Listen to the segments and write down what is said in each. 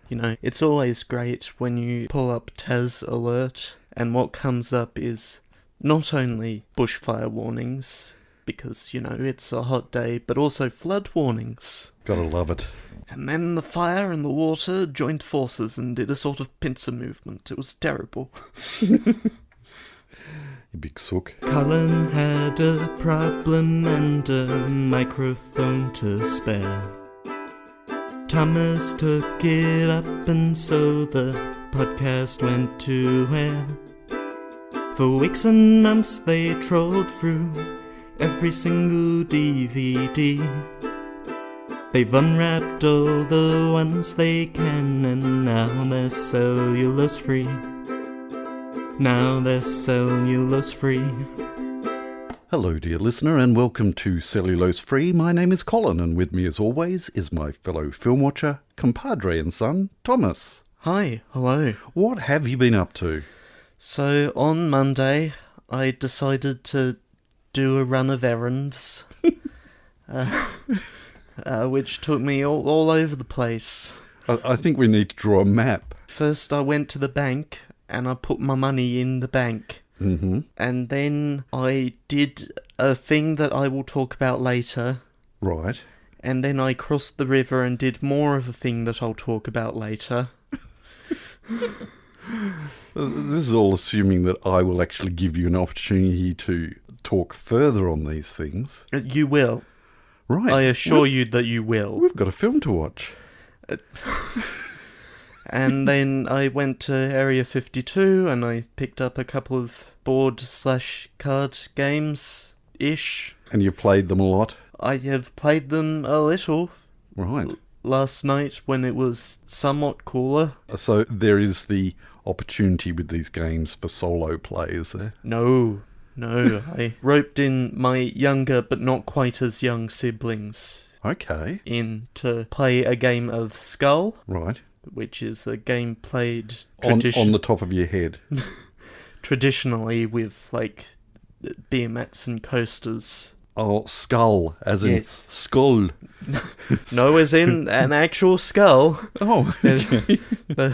You know, it's always great when you pull up Taz Alert, and what comes up is not only bushfire warnings, because, you know, it's a hot day, but also flood warnings. Gotta love it. And then the fire and the water joined forces and did a sort of pincer movement. It was terrible. You big sook. Colin had a problem and a microphone to spare. Thomas took it up and so the podcast went to air. For weeks and months they trolled through every single DVD. They've unwrapped all the ones they can and now they're cellulose free. Now they're cellulose free. Hello, dear listener, and welcome to Cellulose Free. My name is Colin, and with me, as always, is my fellow film watcher, compadre and son, Thomas. Hi, hello. What have you been up to? So, on Monday, I decided to do a run of errands, which took me all over the place. I think we need to draw a map. First, I went to the bank, and I put my money in the bank. Mm-hmm. And then I did a thing that I will talk about later. Right. And then I crossed the river and did more of a thing that I'll talk about later. This is all assuming that I will actually give you an opportunity to talk further on these things. You will. Right. I assure you that you will. We've got a film to watch. And then I went to Area 52 and I picked up a couple of board/card games-ish. And you've played them a lot? I have played them a little. Right. Last night when it was somewhat cooler. So there is the opportunity with these games for solo play, is there? No. I roped in my younger but not quite as young siblings Okay. in to play a game of Skull. Right. Which is a game played On the top of your head. traditionally with, like, beer mats and coasters. Oh, skull, as in Yes. skull. No, as in an actual skull. Oh, The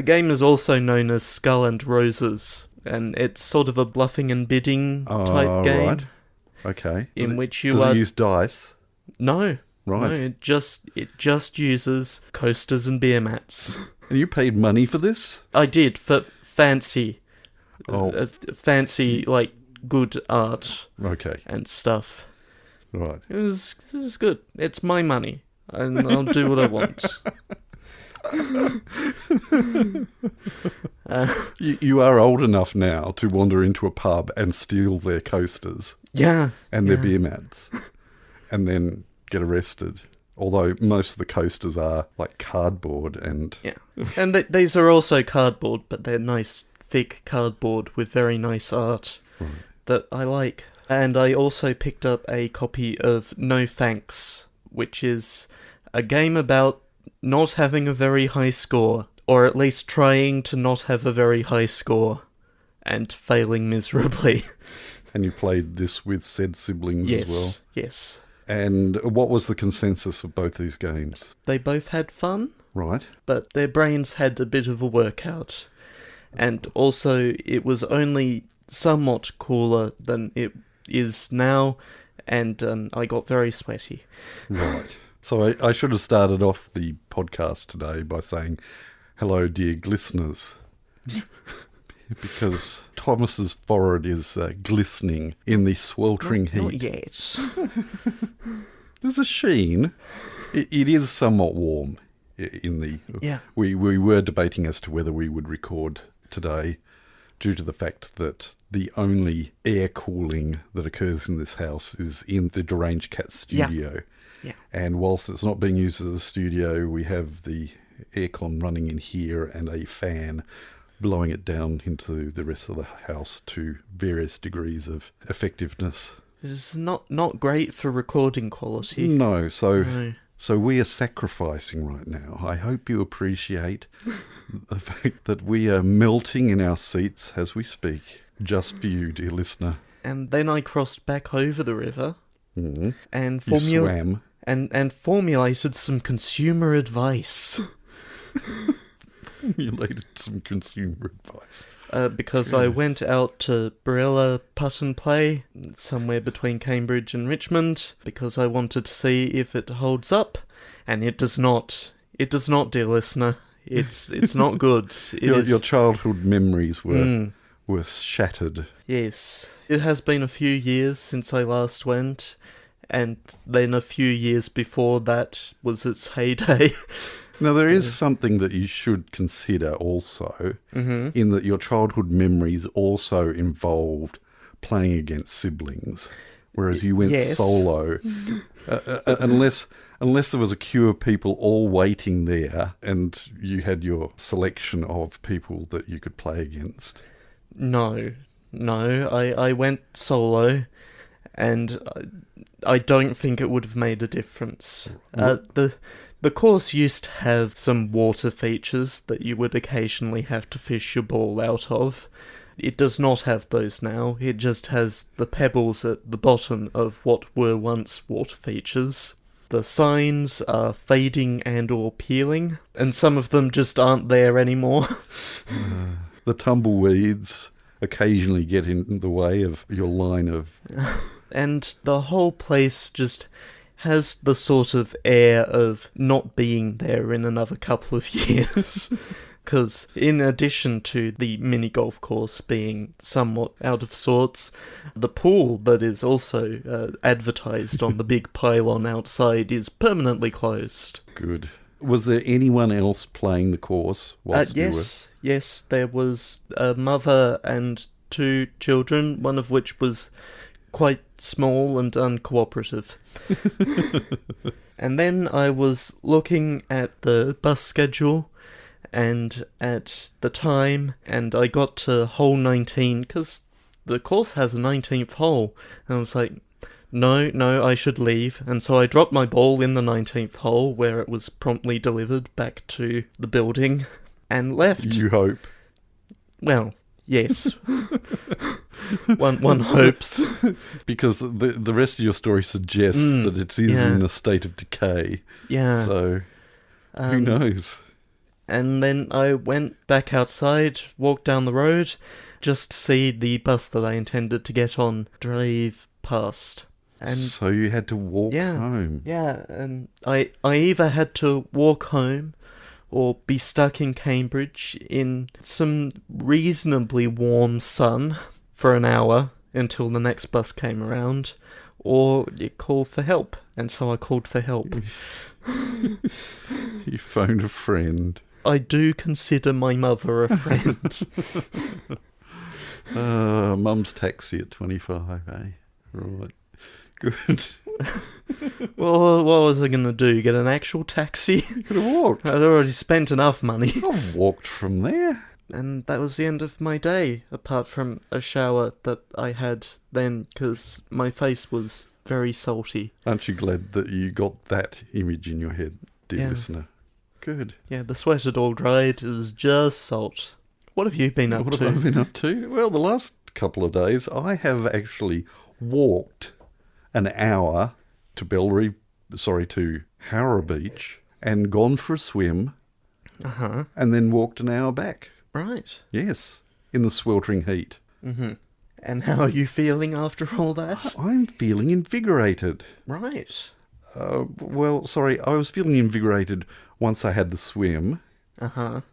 game is also known as Skull and Roses, and it's sort of a bluffing and bidding type game. Right. Okay. In which you does it use dice? No. Right. No, it just uses coasters and beer mats. And you paid money for this? I did, for fancy. Oh. Fancy, like, good art Okay. and stuff. Right. This is good. It's my money, and I'll do what I want. You are old enough now to wander into a pub and steal their coasters. Yeah. And their beer mats. And then get arrested. Although most of the coasters are like cardboard and... Yeah. And these are also cardboard, but they're nice, thick cardboard with very nice art that I like. And I also picked up a copy of No Thanks, which is a game about not having a very high score, or at least trying to not have a very high score, and failing miserably. And you played this with said siblings as well? Yes. And what was the consensus of both these games? They both had fun. Right. But their brains had a bit of a workout. And also, it was only somewhat cooler than it is now, and I got very sweaty. Right. So I should have started off the podcast today by saying, hello, dear listeners. Because Thomas's forehead is glistening in the sweltering heat. Not yet. There's a sheen. It is somewhat warm in the... Yeah. We were debating as to whether we would record today due to the fact that the only air cooling that occurs in this house is in the Deranged Cat studio. Yeah. And whilst it's not being used as a studio, we have the aircon running in here and a fan blowing it down into the rest of the house to various degrees of effectiveness. It's not great for recording quality. No, so we are sacrificing right now. I hope you appreciate the fact that we are melting in our seats as we speak, just for you, dear listener. And then I crossed back over the river. Mm. And You swam. and formulated some consumer advice. Formulated some consumer advice. Because I went out to Barilla Putt and Play, somewhere between Cambridge and Richmond, because I wanted to see if it holds up, and it does not. It does not, dear listener. It's not good. Your childhood memories were shattered. Yes. It has been a few years since I last went, and then a few years before that was its heyday. Now, there is something that you should consider also, in that your childhood memories also involved playing against siblings, whereas you went solo. Unless there was a queue of people all waiting there and you had your selection of people that you could play against. No, I went solo, and I don't think it would have made a difference. The course used to have some water features that you would occasionally have to fish your ball out of. It does not have those now. It just has the pebbles at the bottom of what were once water features. The signs are fading and or peeling, and some of them just aren't there anymore. The tumbleweeds occasionally get in the way of your line of... And the whole place just has the sort of air of not being there in another couple of years. Because in addition to the mini golf course being somewhat out of sorts, the pool that is also advertised on the big pylon outside is permanently closed. Good. Was there anyone else playing the course whilst you were? Yes, there was a mother and 2 children, one of which was quite small and uncooperative. And then I was looking at the bus schedule and at the time, and I got to hole 19, because the course has a 19th hole, and I was like, no, I should leave. And so I dropped my ball in the 19th hole, where it was promptly delivered back to the building, and left. You hope. Well, yes. one hopes. Because the rest of your story suggests that it is in a state of decay. Yeah. So, who knows? And then I went back outside, walked down the road, just to see the bus that I intended to get on drive past. And so you had to walk home. Yeah, and I either had to walk home or be stuck in Cambridge in some reasonably warm sun for an hour until the next bus came around, or you call for help. And so I called for help. You phoned a friend. I do consider my mother a friend. Mum's taxi at 25, eh? Right. Good. Well, what was I going to do? Get an actual taxi? You could have walked. I'd already spent enough money. I've walked from there. And that was the end of my day, apart from a shower that I had then, because my face was very salty. Aren't you glad that you got that image in your head, dear listener? Good. Yeah, the sweat had all dried. It was just salt. What have you been up to? What have I been up to? Well, the last couple of days, I have actually walked an hour to to Howrah Beach, and gone for a swim, and then walked an hour back. Right. Yes, in the sweltering heat. Mm-hmm. And how are you feeling after all that? I'm feeling invigorated. Right. I was feeling invigorated once I had the swim.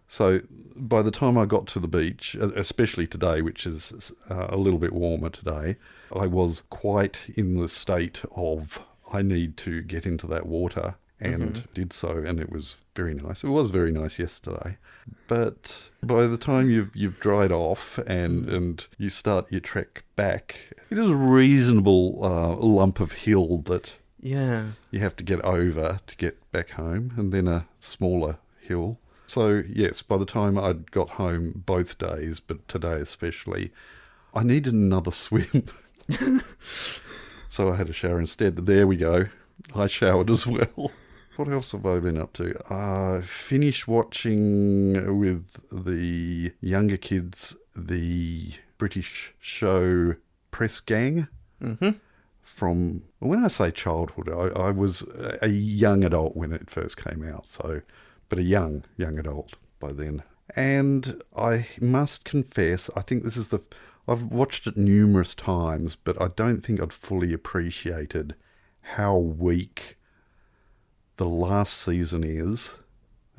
So by the time I got to the beach, especially today, which is a little bit warmer today, I was quite in the state of I need to get into that water, and did so, and it was very nice. It was very nice yesterday. But by the time you've dried off and you start your trek back, it is a reasonable lump of hill that you have to get over to get back home, and then a smaller hill. So, yes, by the time I'd got home both days, but today especially, I needed another swim. So I had a shower instead. There we go. I showered as well. What else have I been up to? I finished watching with the younger kids the British show Press Gang. from, when I say childhood, I was a young adult when it first came out, but a young adult by then. And I must confess, I think I've watched it numerous times, but I don't think I'd fully appreciated how weak the last season is.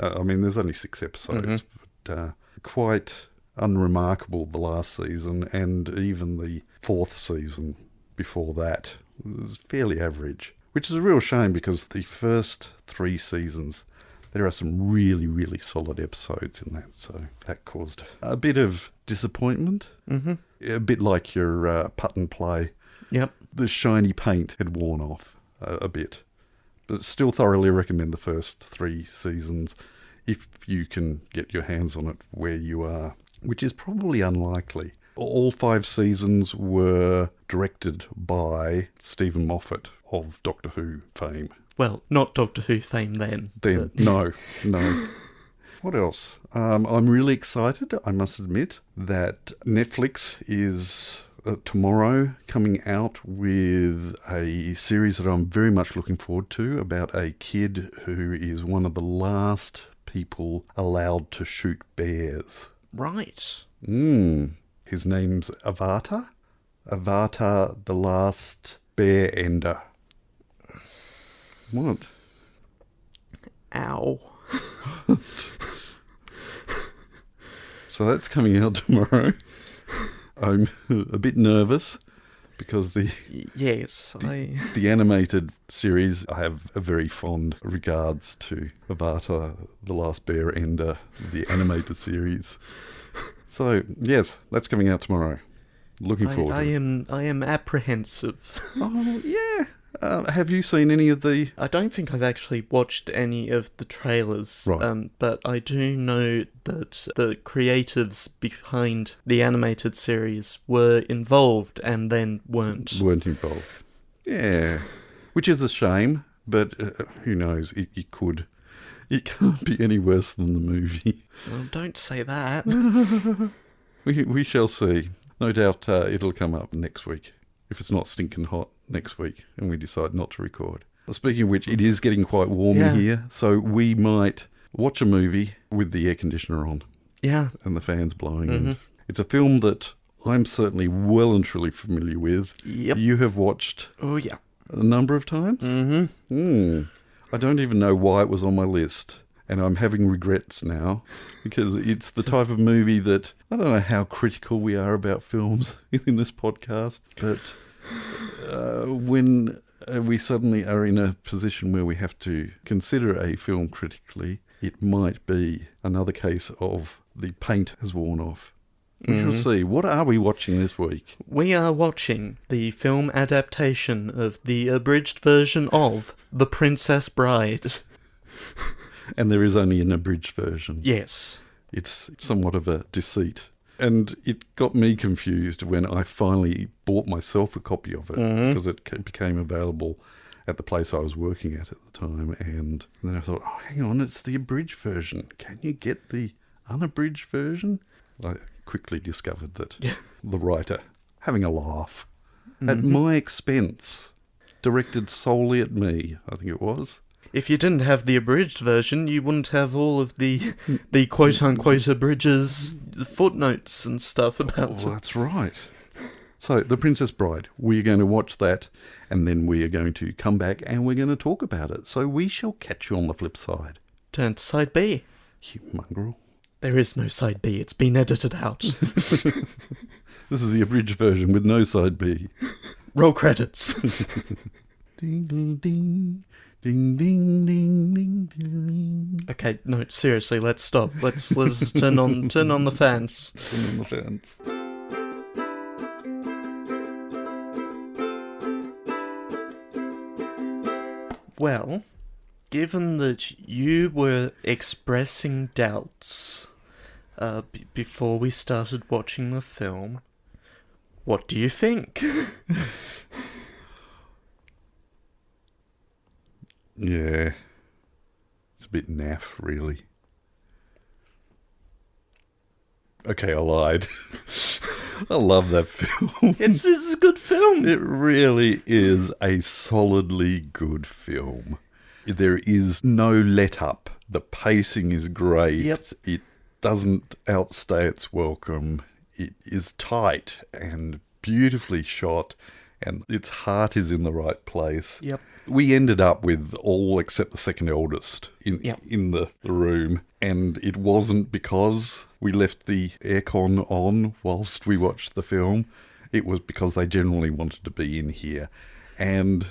I mean, there's only 6 episodes, but quite unremarkable the last season, and even the 4th season before that was fairly average, which is a real shame because the first 3 seasons, there are some really, really solid episodes in that, so that caused a bit of disappointment. A bit like your putt and play. Yep. The shiny paint had worn off a bit. But still thoroughly recommend the first 3 seasons if you can get your hands on it where you are, which is probably unlikely. All 5 seasons were directed by Stephen Moffat of Doctor Who fame. Well, not Doctor Who fame then. No. What else? I'm really excited, I must admit, that Netflix is tomorrow coming out with a series that I'm very much looking forward to about a kid who is one of the last people allowed to shoot bears. Right. His name's Avatar. Avatar, the Last Bear Ender. What? Ow. So that's coming out tomorrow. I'm a bit nervous because the animated series, I have a very fond regards to Avatar, The Last Bear Ender, the animated series. So, yes, that's coming out tomorrow. Looking forward to it. I am apprehensive. Oh, yeah. Have you seen any of the... I don't think I've actually watched any of the trailers, right. But I do know that the creatives behind the animated series were involved and then weren't involved. Yeah, which is a shame, but who knows, it could. It can't be any worse than the movie. Well, don't say that. We shall see. No doubt it'll come up next week, if it's not stinking hot next week and we decide not to record. Speaking of which, it is getting quite warm here, so we might watch a movie with the air conditioner on. Yeah. And the fans blowing. And it's a film that I'm certainly well and truly familiar with. Yep. You have watched a number of times? I don't even know why it was on my list. And I'm having regrets now because it's the type of movie that, I don't know how critical we are about films in this podcast, but when we suddenly are in a position where we have to consider a film critically, it might be another case of the paint has worn off. We shall see. What are we watching this week? We are watching the film adaptation of the abridged version of The Princess Bride. And there is only an abridged version. Yes. It's somewhat of a deceit. And it got me confused when I finally bought myself a copy of it because it became available at the place I was working at the time. And then I thought, oh, hang on, it's the abridged version. Can you get the unabridged version? I quickly discovered that the writer, having a laugh at my expense, directed solely at me, I think it was. If you didn't have the abridged version, you wouldn't have all of the quote-unquote abridges, the footnotes and stuff about it. That's right. So, The Princess Bride, we're going to watch that, and then we are going to come back and we're going to talk about it. So we shall catch you on the flip side. Turn to side B. You mongrel. There is no side B, it's been edited out. This is the abridged version with no side B. Roll credits. Ding, ding, ding. Ding, ding, ding, ding, ding. Okay, no, seriously, let's stop. Let's turn on the fans. Turn on the fans. Well, given that you were expressing doubts before we started watching the film, what do you think? Yeah, it's a bit naff, really. Okay, I lied. I love that film. It's a good film. It really is a solidly good film. There is no let-up. The pacing is great. Yep. It doesn't outstay its welcome. It is tight and beautifully shot, and its heart is in the right place. Yep. We ended up with all except the second eldest in the room, and it wasn't because we left the aircon on whilst we watched the film. It was because they generally wanted to be in here, and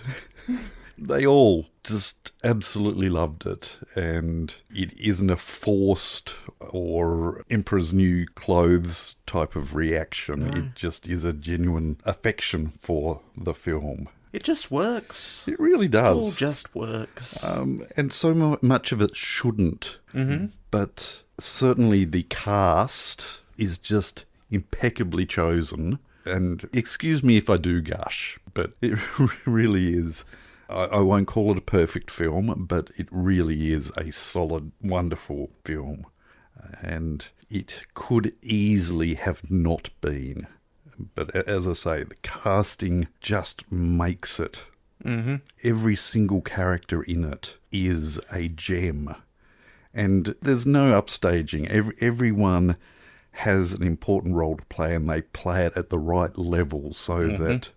they all just absolutely loved it. And it isn't a forced or Emperor's New Clothes type of reaction. No. It just is a genuine affection for the film. It just works. It really does. It all just works. And so much of it shouldn't. Mm-hmm. But certainly the cast is just impeccably chosen. And excuse me if I do gush, but it really is. I won't call it a perfect film, but it really is a solid, wonderful film. And it could easily have not been. But as I say, the casting just makes it. Mm-hmm. Every single character in it is a gem. And there's no upstaging. Everyone has an important role to play, and they play it at the right level so that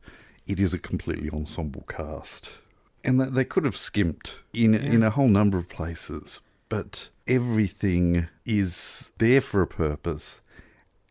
it is a completely ensemble cast. And they could have skimped in a whole number of places, but everything is there for a purpose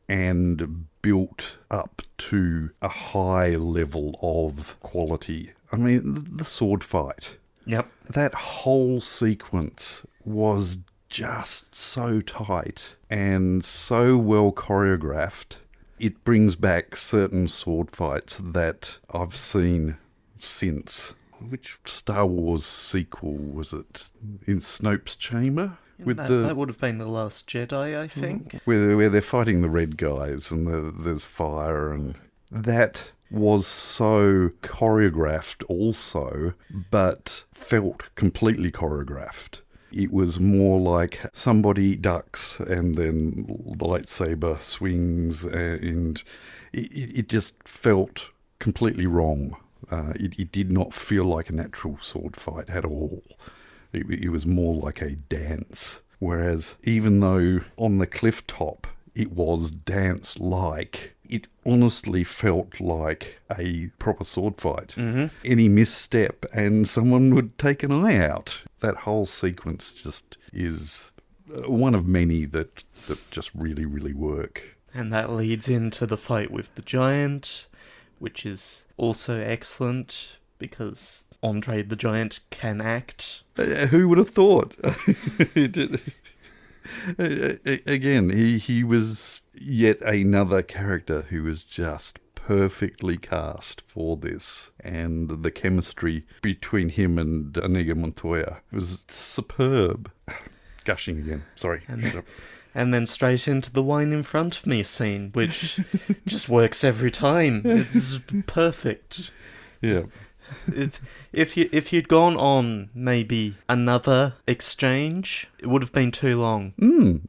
and built up to a high level of quality. I mean, the sword fight. Yep. That whole sequence was just so tight and so well choreographed. It brings back certain sword fights that I've seen since. Which Star Wars sequel was it? In Snopes' chamber? That would have been The Last Jedi, I think. Where they're fighting the red guys and there's fire, and that was so choreographed also, but felt completely choreographed. It was more like somebody ducks and then the lightsaber swings, and it just felt completely wrong. It did not feel like a natural sword fight at all. It was more like a dance. Whereas even though on the cliff top it was dance-like, it honestly felt like a proper sword fight. Mm-hmm. Any misstep and someone would take an eye out. That whole sequence just is one of many that just really, really work. And that leads into the fight with the giant, which is also excellent because Andre the Giant can act. Who would have thought? Again, he was yet another character who was just perfectly cast for this. And the chemistry between him and Inigo Montoya was superb. Gushing again, sorry. And then straight into the wine in front of me scene, which just works every time. It's perfect. Yeah. If you'd gone on maybe another exchange, it would have been too long.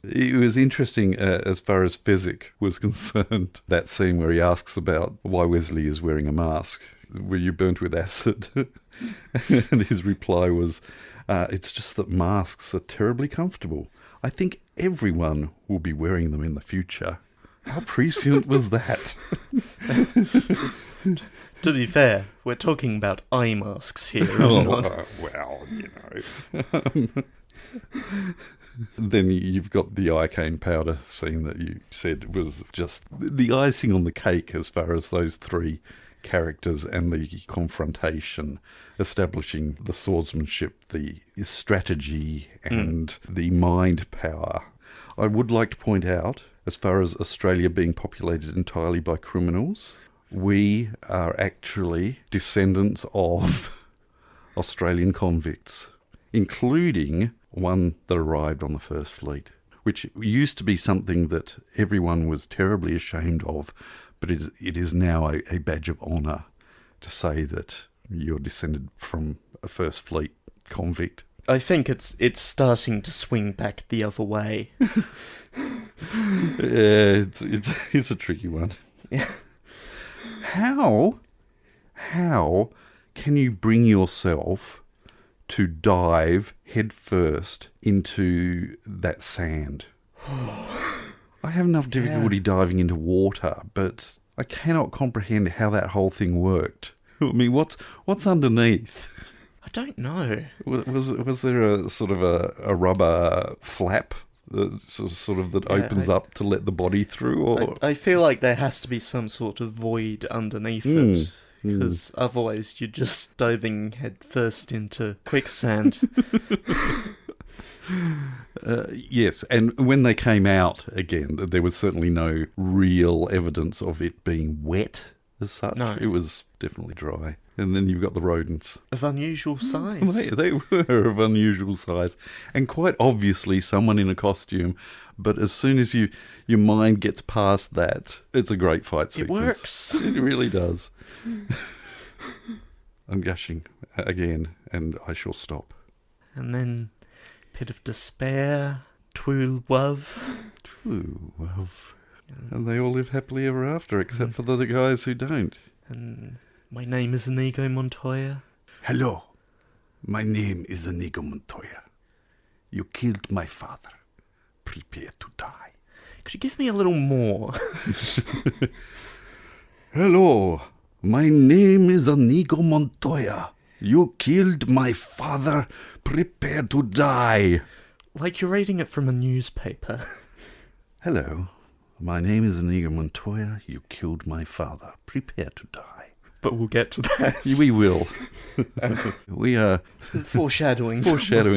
It was interesting as far as Fezzik was concerned. That scene where he asks about why Wesley is wearing a mask. Were you burnt with acid? And his reply was, it's just that masks are terribly comfortable. I think everyone will be wearing them in the future. How prescient was that? To be fair, we're talking about eye masks here. Well, you know. Then you've got the eye-cane powder scene that you said was just the icing on the cake as far as those three characters and the confrontation, establishing the swordsmanship, the strategy, and the mind power. I would like to point out, as far as Australia being populated entirely by criminals, we are actually descendants of Australian convicts, including one that arrived on the First Fleet, which used to be something that everyone was terribly ashamed of, but it is now a badge of honour to say that you're descended from a First Fleet convict. I think it's starting to swing back the other way. Yeah, it's a tricky one. Yeah. How can you bring yourself to dive headfirst into that sand? I have enough difficulty diving into water, but I cannot comprehend how that whole thing worked. I mean, what's underneath? I don't know. Was there a sort of a rubber flap that opens up to let the body through? Or I feel like there has to be some sort of void underneath it, because otherwise you're just diving head first into quicksand. Yes, and when they came out again, there was certainly no real evidence of it being wet as such. No. It was definitely dry. And then you've got the rodents. Of unusual size. They were of unusual size. And quite obviously someone in a costume. But as soon as your mind gets past that, it's a great fight sequence. It works. It really does. I'm gushing again, and I shall stop. And then a bit of despair, true love. True love. And they all live happily ever after, except for the guys who don't. And my name is Inigo Montoya. Hello, my name is Inigo Montoya. You killed my father. Prepare to die. Could you give me a little more? Hello, my name is Inigo Montoya. You killed my father. Prepare to die. Like you're reading it from a newspaper. Hello, my name is Inigo Montoya. You killed my father. Prepare to die. But we'll get to that. We will. We are Foreshadowing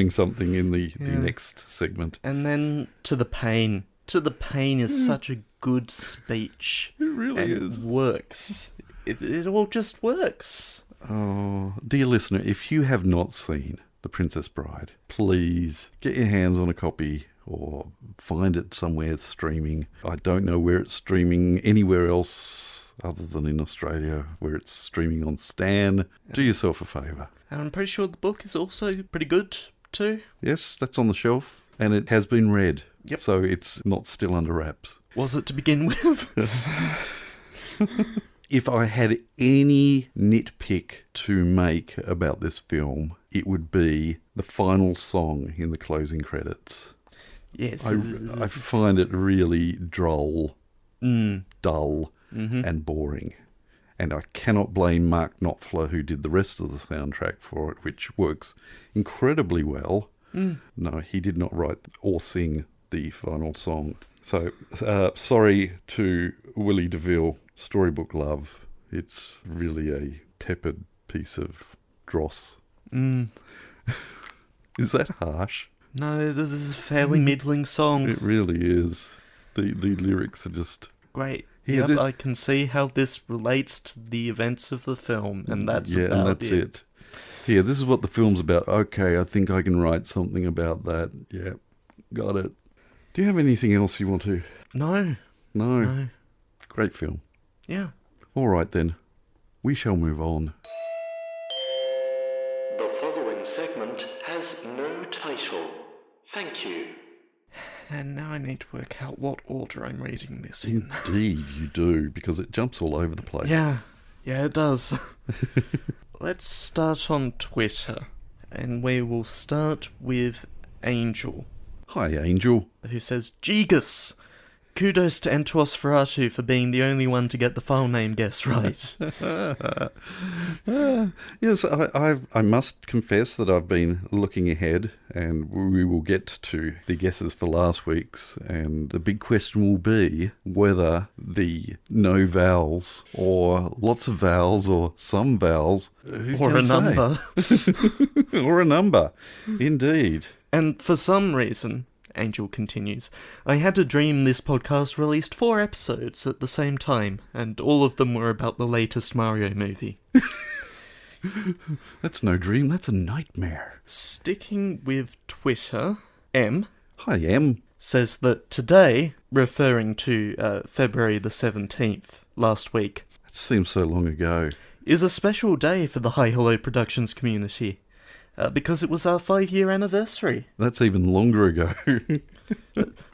something in the next segment. And then to the pain. To the pain is such a good speech. It really and is. It works. It all just works. Oh, dear listener, if you have not seen The Princess Bride, please get your hands on a copy or find it somewhere streaming. I don't know where it's streaming anywhere else other than in Australia, where it's streaming on Stan. Do yourself a favour. And I'm pretty sure the book is also pretty good too. Yes, that's on the shelf, and it has been read. Yep. So it's not still under wraps. Was it to begin with? If I had any nitpick to make about this film, it would be the final song in the closing credits. Yes. I find it really droll, dull, and boring. And I cannot blame Mark Knopfler, who did the rest of the soundtrack for it, which works incredibly well. No, he did not write or sing the final song. So, sorry to Willie DeVille, Storybook Love. It's really a tepid piece of dross. Is that harsh? No, this is a fairly middling song. It really is. The lyrics are just... Great. Yeah, Yep, I can see how this relates to the events of the film, and that's about and that's it. Yeah, this is what the film's about. Okay, I think I can write something about that. Yeah, got it. Do you have anything else you want to... No. No. Great film. Yeah. All right then. We shall move on. The following segment has no title. Thank you. And now I need to work out what order I'm reading this in. Indeed you do, because it jumps all over the place. Yeah, it does. Let's start on Twitter, and we will start with Angel, Hi, Angel. who says, Gigas! Kudos to Entos Ferratu for being the only one to get the file name guess right. Yes, I must confess that I've been looking ahead, and we will get to the guesses for last week's, and the big question will be whether the no vowels, or lots of vowels, or some vowels, Or a number. or a number, indeed. And for some reason, Angel continues, I had a dream this podcast released 4 episodes at the same time, and all of them were about the latest Mario movie. That's no dream, that's a nightmare. Sticking with Twitter, M Hi, Em. says that today, referring to February the 17th, last week, That seems so long ago. is a special day for the Hi Hello Productions community. Because it was our 5-year anniversary. That's even longer ago.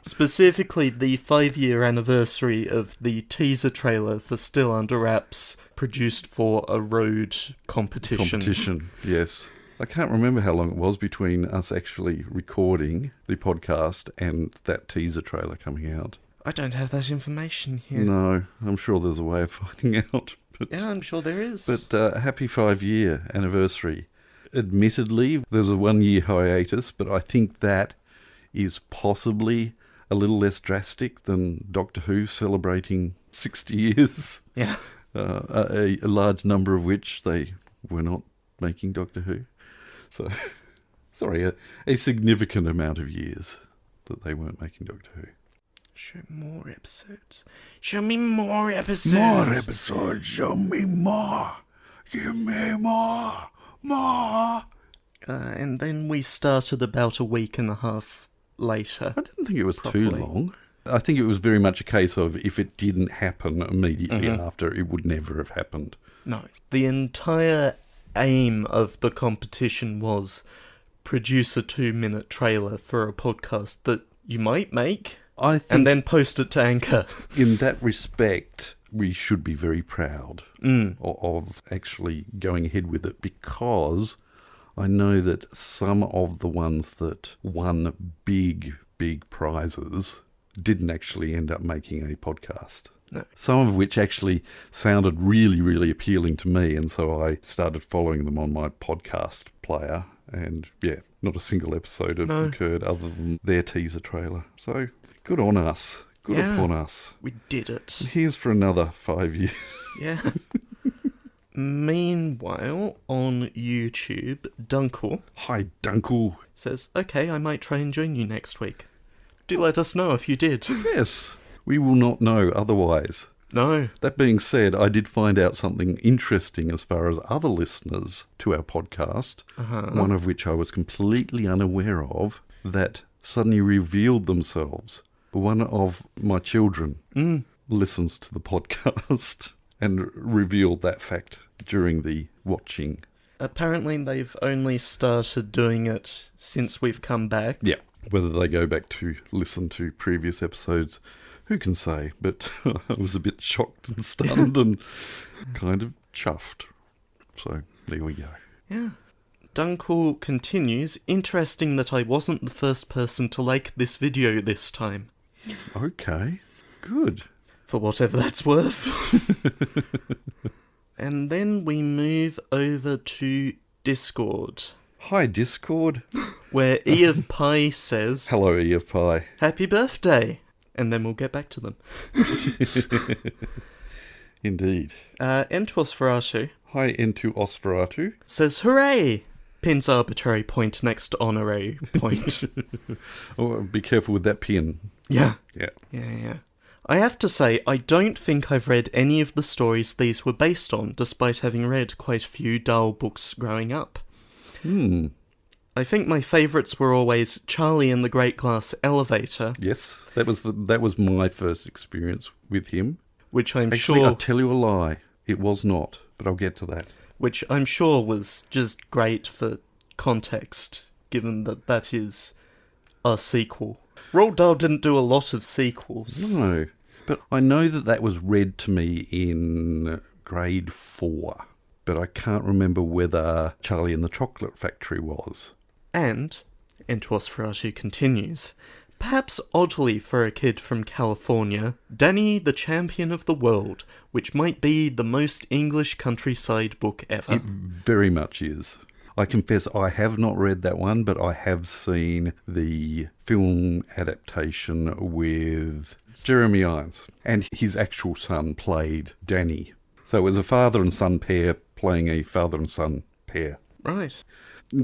Specifically, the 5-year anniversary of the teaser trailer for Still Under Wraps, produced for a road competition. Yes. I can't remember how long it was between us actually recording the podcast and that teaser trailer coming out. I don't have that information here. No, I'm sure there's a way of finding out. But, yeah, I'm sure there is. But happy 5-year anniversary. Admittedly, there's a 1-year hiatus, but I think that is possibly a little less drastic than Doctor Who celebrating 60 years. Yeah. A large number of which they were not making Doctor Who. So, sorry, a significant amount of years that they weren't making Doctor Who. Show more episodes. Show me more episodes. More episodes. Show me more. Give me more. More. And then we started about a week and a half later. I didn't think it was too long. I think it was very much a case of if it didn't happen immediately after, it would never have happened. No. The entire aim of the competition was produce a 2-minute trailer for a podcast that you might make, and then post it to Anchor. In that respect, we should be very proud of actually going ahead with it, because I know that some of the ones that won big prizes didn't actually end up making a podcast. No. Some of which actually sounded really appealing to me, and so I started following them on my podcast player, and yeah, not a single episode occurred other than their teaser trailer. So, good on us. Good upon us. We did it. Here's for another 5 years. Yeah. Meanwhile, on YouTube, Dunkel. Hi, Dunkel. Says, okay, I might try and join you next week. Do let us know if you did. Yes. We will not know otherwise. No. That being said, I did find out something interesting as far as other listeners to our podcast, one of which I was completely unaware of, that suddenly revealed themselves. One of my children listens to the podcast and revealed that fact during the watching. Apparently they've only started doing it since we've come back. Yeah. Whether they go back to listen to previous episodes, who can say? But I was a bit shocked and stunned and kind of chuffed. So there we go. Yeah. Dunkel continues, interesting that I wasn't the first person to like this video this time. Okay, good. For whatever that's worth. And then we move over to Discord. Hi, Discord. Where E of Pi says... Hello, E of Pi. Happy birthday. And then we'll get back to them. Indeed. Entuosferatu. Hi, Entuosferatu. Says, hooray! Pins arbitrary point next to honorary point. Oh, be careful with that pin. Yeah. Yeah. I have to say, I don't think I've read any of the stories these were based on, despite having read quite a few Dahl books growing up. I think my favourites were always Charlie and the Great Glass Elevator. Yes, that was my first experience with him. Which I'm Actually, sure... I'll tell you a lie. It was not, but I'll get to that. Which I'm sure was just great for context, given that that is a sequel. Roald Dahl didn't do a lot of sequels. No, but I know that was read to me in grade 4, but I can't remember whether Charlie and the Chocolate Factory was. And, Entuosferatu continues, perhaps oddly for a kid from California, Danny the Champion of the World, which might be the most English countryside book ever. It very much is. I confess I have not read that one, but I have seen the film adaptation with Jeremy Irons, and his actual son played Danny. So it was a father and son pair playing a father and son pair. Right.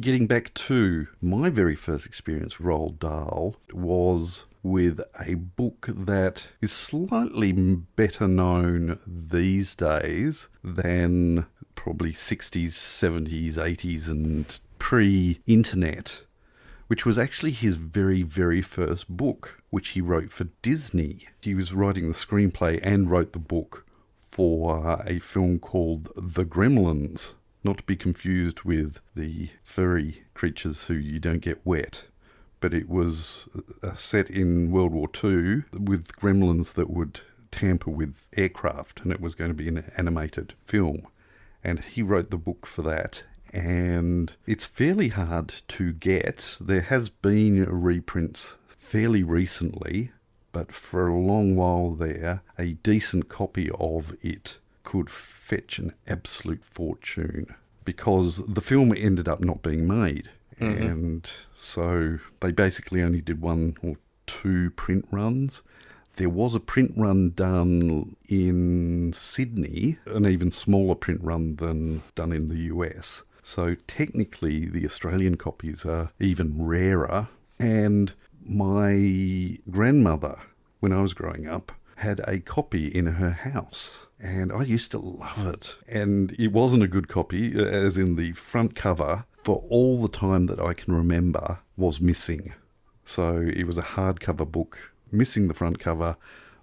Getting back to my very first experience with Roald Dahl was with a book that is slightly better known these days than probably 60s, 70s, 80s and pre-internet, which was actually his very, very first book, which he wrote for Disney. He was writing the screenplay and wrote the book for a film called The Gremlins, not to be confused with the furry creatures who you don't get wet, but it was set in World War II with gremlins that would tamper with aircraft, and it was going to be an animated film. And he wrote the book for that, and it's fairly hard to get. There has been reprints fairly recently, but for a long while there, a decent copy of it could fetch an absolute fortune, because the film ended up not being made. Mm-hmm. And so they basically only did 1 or 2 print runs. There was a print run done in Sydney, an even smaller print run than done in the US. So technically the Australian copies are even rarer. And my grandmother, when I was growing up, had a copy in her house, and I used to love it. And it wasn't a good copy, as in the front cover, for all the time that I can remember, was missing. So it was a hardcover book, missing the front cover,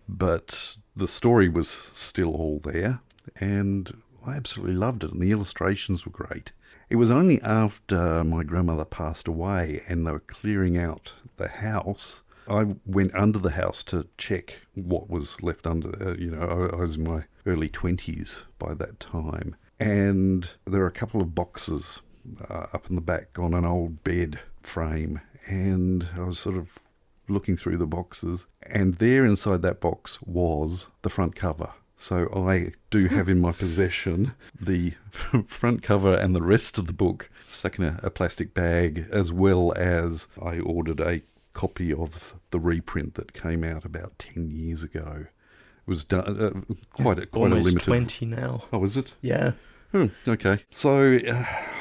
but the story was still all there, and I absolutely loved it, and the illustrations were great. It was only after my grandmother passed away and they were clearing out the house, I went under the house to check what was left under. I was in my early 20s by that time, and there were a couple of boxes up in the back on an old bed frame, and I was sort of looking through the boxes, and there inside that box was the front cover. So I do have in my possession the front cover and the rest of the book stuck in a plastic bag, as well as I ordered a copy of the reprint that came out about 10 years ago. It was done quite a limited. 20 now. Oh, is it? Yeah. Okay. So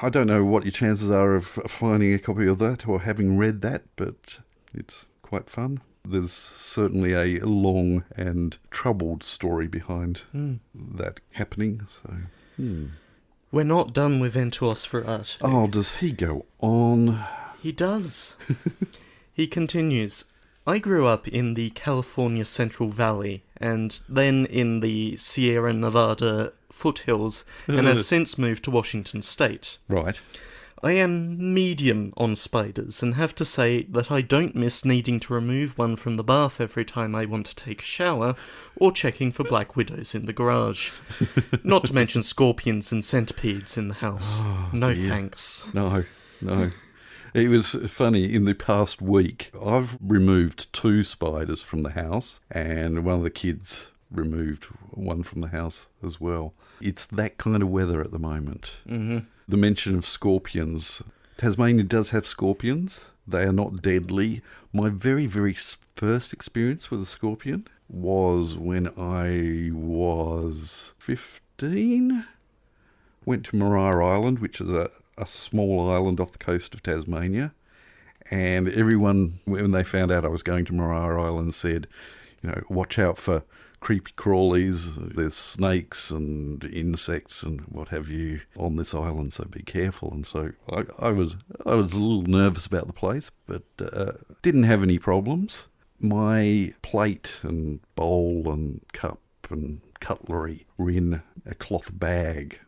I don't know what your chances are of finding a copy of that or having read that, but it's quite fun. There's certainly a long and troubled story behind that happening. So, We're not done with Ventuos for Art. Oh, does he go on? He does. He continues, I grew up in the California Central Valley and then in the Sierra Nevada foothills and have since moved to Washington State. Right. I am medium on spiders and have to say that I don't miss needing to remove one from the bath every time I want to take a shower or checking for black widows in the garage. Not to mention scorpions and centipedes in the house. Oh, no dear. thanks. No. It was funny, in the past week, I've removed 2 spiders from the house, and one of the kids removed one from the house as well. It's that kind of weather at the moment. Mm-hmm. The mention of scorpions. Tasmania does have scorpions. They are not deadly. My very, very first experience with a scorpion was when I was 15. Went to Maria Island, which is a small island off the coast of Tasmania. And everyone, when they found out I was going to Maria Island, said, watch out for creepy crawlies. There's snakes and insects and what have you on this island, so be careful. And so I was a little nervous about the place, but didn't have any problems. My plate and bowl and cup and cutlery were in a cloth bag.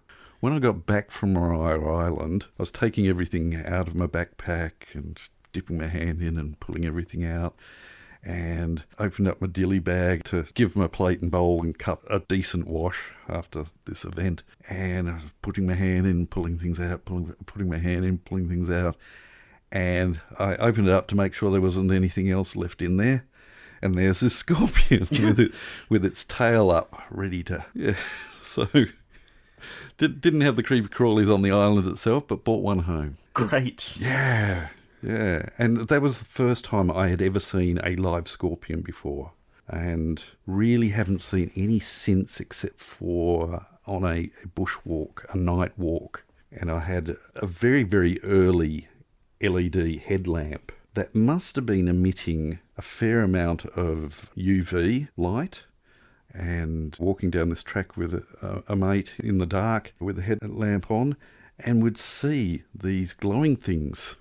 When I got back from Maria Island, I was taking everything out of my backpack and dipping my hand in and pulling everything out, and opened up my dilly bag to give my plate and bowl and cup a decent wash after this event. And I was putting my hand in, pulling things out, putting my hand in, pulling things out. And I opened it up to make sure there wasn't anything else left in there. And there's this scorpion with its tail up, ready to... Yeah, so... Didn't have the creepy crawlies on the island itself, but brought one home. Great. Yeah. And that was the first time I had ever seen a live scorpion before. And really haven't seen any since, except for on a bushwalk, a night walk. And I had a very, very early LED headlamp that must have been emitting a fair amount of UV light. And walking down this track with a mate in the dark with the headlamp on, and would see these glowing things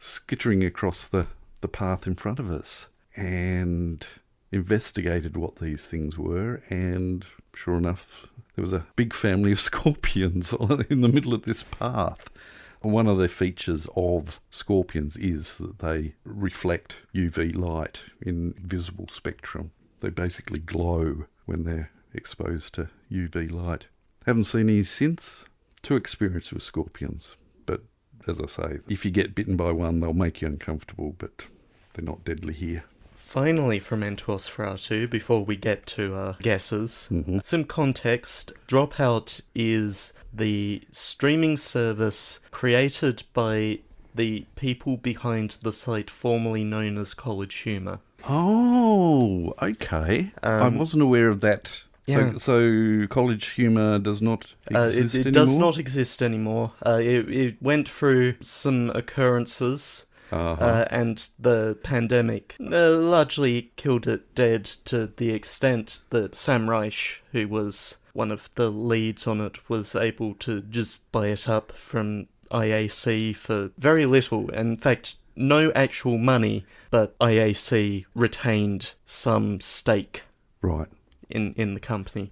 skittering across the path in front of us, and investigated what these things were, and sure enough, there was a big family of scorpions in the middle of this path. One of the features of scorpions is that they reflect UV light in visible spectrum. They basically glow when they're exposed to UV light. Haven't seen any since. Too experienced with scorpions. But as I say, if you get bitten by one, they'll make you uncomfortable, but they're not deadly here. Finally, from Nosferatu, before we get to guesses, some context. Dropout is the streaming service created by the people behind the site formerly known as College Humor. Oh, okay. I wasn't aware of that. Yeah. So College Humor does not exist anymore? It does not exist anymore. It went through some occurrences. And the pandemic largely killed it dead, to the extent that Sam Reich, who was one of the leads on it, was able to just buy it up from IAC for very little. In fact, no actual money, but IAC retained some stake. Right. In the company.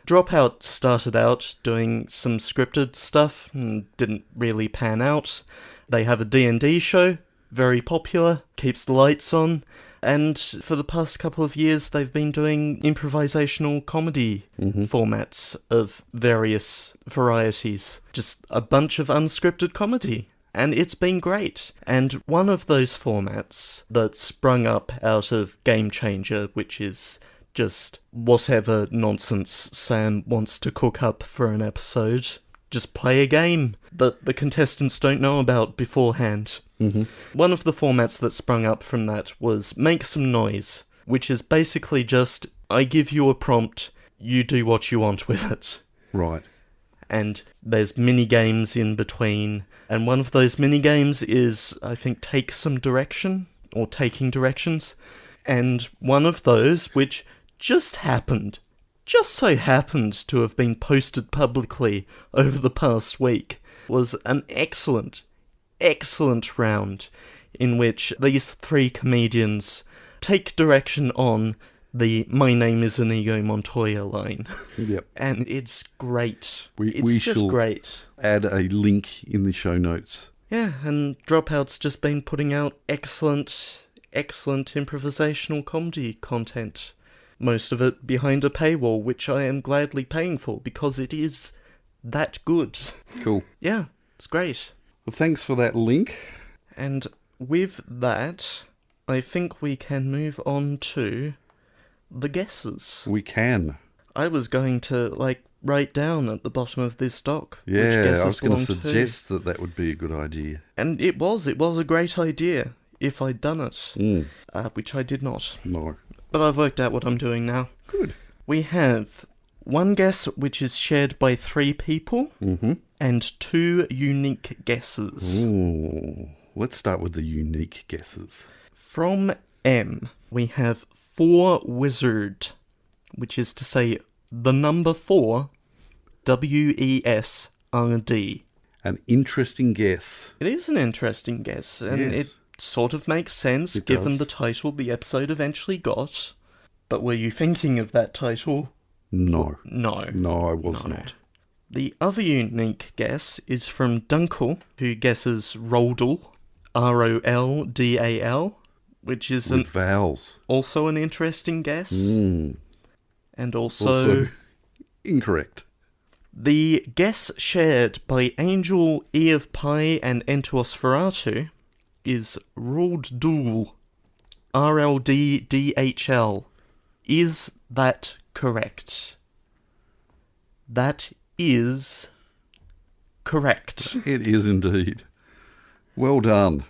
Dropout started out doing some scripted stuff and didn't really pan out. They have a D&D show, very popular, keeps the lights on, and for the past couple of years they've been doing improvisational comedy formats of various varieties. Just a bunch of unscripted comedy. And it's been great. And one of those formats that sprung up out of Game Changer, which is just whatever nonsense Sam wants to cook up for an episode. Just play a game that the contestants don't know about beforehand. One of the formats that sprung up from that was Make Some Noise, which is basically just, I give you a prompt, you do what you want with it. Right. And there's mini-games in between, and one of those mini-games is, I think, Take Some Direction, or Taking Directions, and one of those, which just so happened to have been posted publicly over the past week, was an excellent round in which these three comedians take direction on the "My name is Inigo Montoya" line. Yep. And it's great. We just shall great. Add a link in the show notes. Yeah, and Dropout's just been putting out excellent improvisational comedy content. Most of it behind a paywall, which I am gladly paying for, because it is that good. Cool. Yeah, it's great. Well, thanks for that link. And with that, I think we can move on to the guesses. We can. I was going to, write down at the bottom of this doc which guesses I was going to belong suggest that would be a good idea. And it was a great idea, if I'd done it, which I did not. No. But I've worked out what I'm doing now. Good. We have one guess which is shared by 3 people, and 2 unique guesses. Ooh. Let's start with the unique guesses. From M, we have 4 wizard, which is to say the number 4, WESRD. An interesting guess. It is an interesting guess, and Yes. it sort of makes sense It given does. the title the episode eventually got. But were you thinking of that title? No. No. No, I was not. The other unique guess is from Dunkel, who guesses Roldal, ROLDAL, which is With vowels. also an interesting guess. Mm. And also incorrect. the guess shared by Angel, E of Pi, and Nosferatu is Roldul, RLDDHL. Is that correct? That is correct. It is indeed. Well done.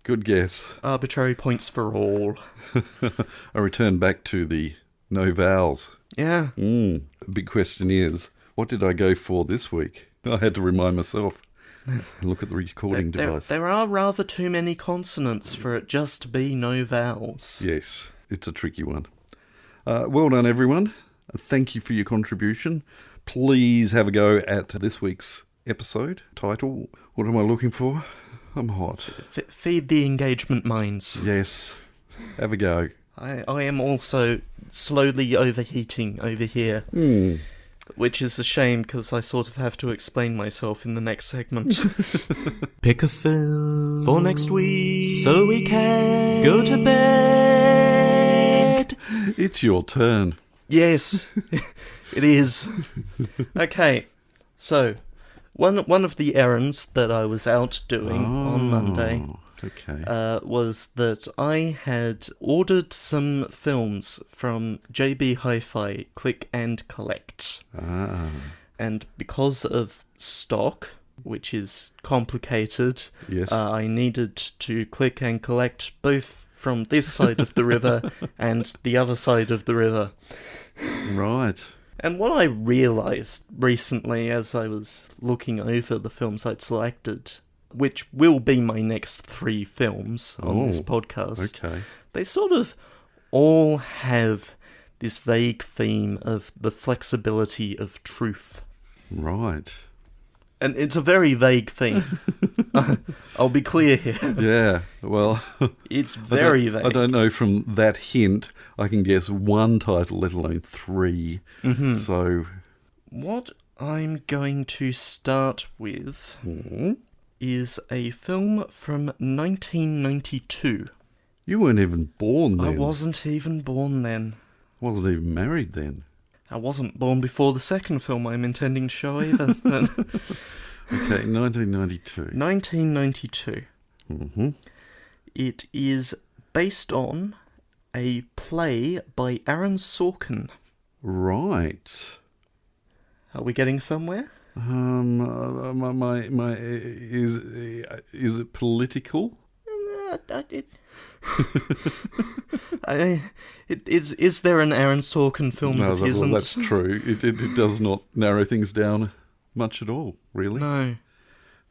Good guess. Arbitrary points for all. I return back to the no vowels. Yeah. The big question is, what did I go for this week? I had to remind myself. Look at the recording device. There are rather too many consonants for it just to be no vowels. Yes, it's a tricky one. Well done, everyone. Thank you for your contribution. Please have a go at this week's episode. Title, what am I looking for? I'm hot. Feed the engagement minds. Yes, have a go. I am also slowly overheating over here. Which is a shame, because I sort of have to explain myself in the next segment. Pick a film for next week so we can go to bed. It's your turn. Yes, it is. Okay, so one of the errands that I was out doing on Monday was that I had ordered some films from JB Hi-Fi Click and Collect. And because of stock, which is complicated, Yes. I needed to click and collect both from this side of the river and the other side of the river. Right. And what I realised recently as I was looking over the films I'd selected, which will be my next 3 films on this podcast, Okay. they sort of all have this vague theme of the flexibility of truth. Right. And it's a very vague theme. I'll be clear here. Yeah. Well, It's very vague. I don't know from that hint. I can guess one title, let alone 3. Mm-hmm. So, What I'm going to start with is a film from 1992. you weren't even born then. I wasn't even born then. Wasn't even married then. I wasn't born before the second film I'm intending to show either. Okay, 1992. 1992. Mm-hmm. It is based on a play by Aaron Sorkin. Right. Are we getting somewhere? Is it political? Is there an Aaron Sorkin film that isn't? Well, that's true. It does not narrow things down much at all, really. No.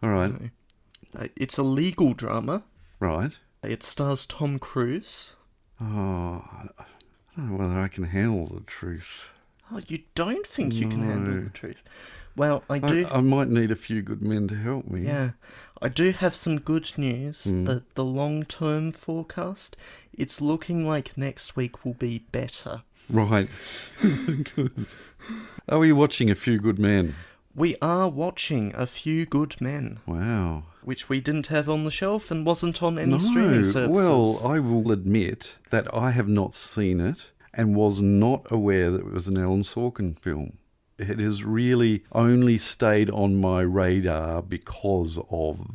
All right. No. It's a legal drama. Right. It stars Tom Cruise. Oh, I don't know whether I can handle the truth. Oh, you don't think you can handle No. the truth? Well, I do. I might need a few good men to help me. Yeah, I do have some good news. That the long-term forecast, it's looking like next week will be better. Right. Good. Are we watching A Few Good Men? We are watching A Few Good Men, Wow. which we didn't have on the shelf and wasn't on any streaming services. Well, I will admit that I have not seen it and was not aware that it was an Alan Sorkin film. It has really only stayed on my radar because of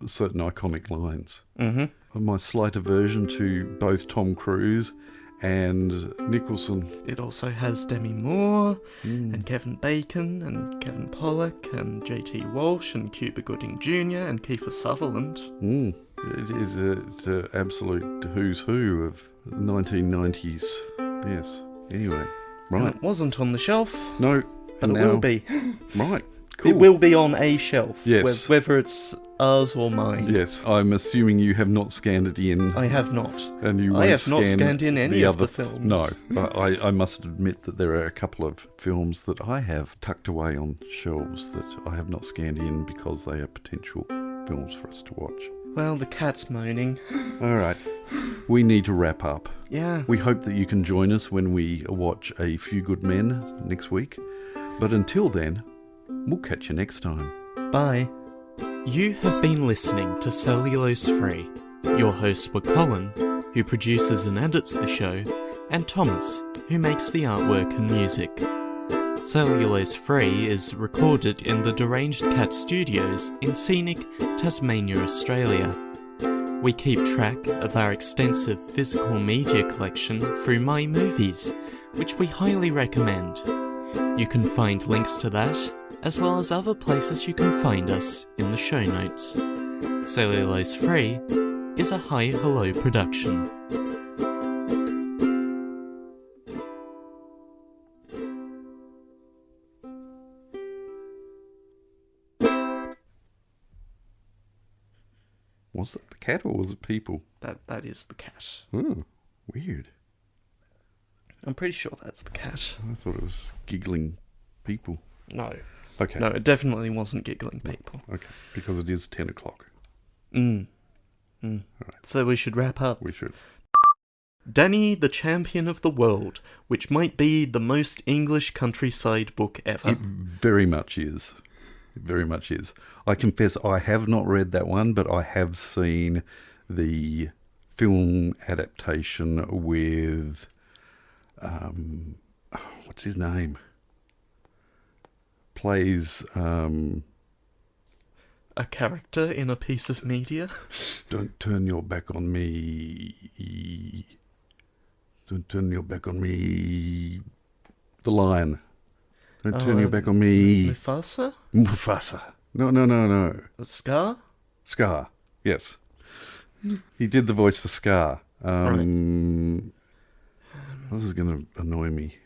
certain iconic lines. Mm-hmm. My slight aversion to both Tom Cruise and Nicholson. It also has Demi Moore and Kevin Bacon and Kevin Pollak and J.T. Walsh and Cuba Gooding Jr. and Kiefer Sutherland. It is an absolute who's who of 1990s. Yes. Anyway, And right. it wasn't on the shelf, No, but and it now, will be. Right. Cool. It will be on a shelf, Yes. whether it's ours or mine. Yes, I'm assuming you have not scanned it in. I have not. And you I won't have not scan scanned in any of the other films. No, I must admit that there are a couple of films that I have tucked away on shelves that I have not scanned in because they are potential films for us to watch. Well, the cat's moaning. All right, we need to wrap up. Yeah. We hope that you can join us when we watch A Few Good Men next week. But until then, we'll catch you next time. Bye. You have been listening to Cellulose Free. Your hosts were Colin, who produces and edits the show, and Thomas, who makes the artwork and music. Cellulose Free is recorded in the Deranged Cat Studios in scenic Tasmania, Australia. We keep track of our extensive physical media collection through My Movies, which we highly recommend. You can find links to that, as well as other places you can find us in the show notes. Cellulose Free is a Hi Hello production. Was that the cat or was it people? That is the cat. Oh, weird. I'm pretty sure that's the cat. I thought it was giggling people. No. Okay. No, it definitely wasn't giggling people. Okay, because it is 10 o'clock. Right. Right. So we should wrap up. We should. Danny, the Champion of the World, which might be the most English countryside book ever. It very much is. It very much is. I confess I have not read that one, but I have seen the film adaptation with... what's his name? Plays... a character in a piece of media? Don't turn your back on me. Don't turn your back on me. The Lion. Don't turn your back on me. Mufasa? Mufasa. No. Scar? Scar. Yes. He did the voice for Scar. This is going to annoy me.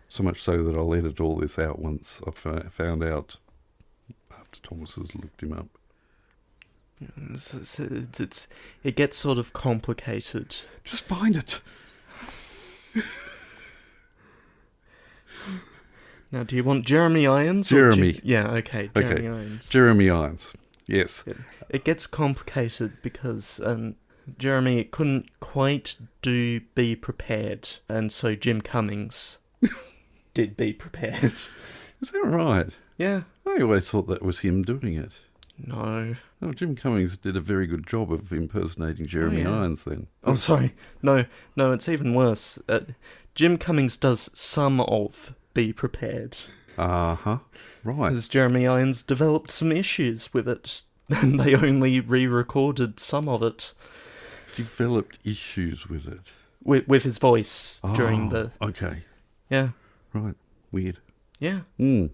So much so that I'll edit all this out once I've found out after Thomas has looked him up. It gets sort of complicated. Just find it. Now, do you want Jeremy Irons? Jeremy. Okay, Jeremy Irons. Jeremy Irons. Yes. It gets complicated because Jeremy couldn't quite do Be Prepared, and so Jim Cummings did Be Prepared. Is that right? Yeah. I always thought that was him doing it. No. Oh, Jim Cummings did a very good job of impersonating Jeremy Irons then. Oh, sorry. No, it's even worse. Jim Cummings does some of Be Prepared. Uh-huh. Right. Because Jeremy Irons developed some issues with it, and they only re-recorded some of it. Developed issues with it. With his voice during the... Okay. Yeah. Right. Weird. Yeah. Mm.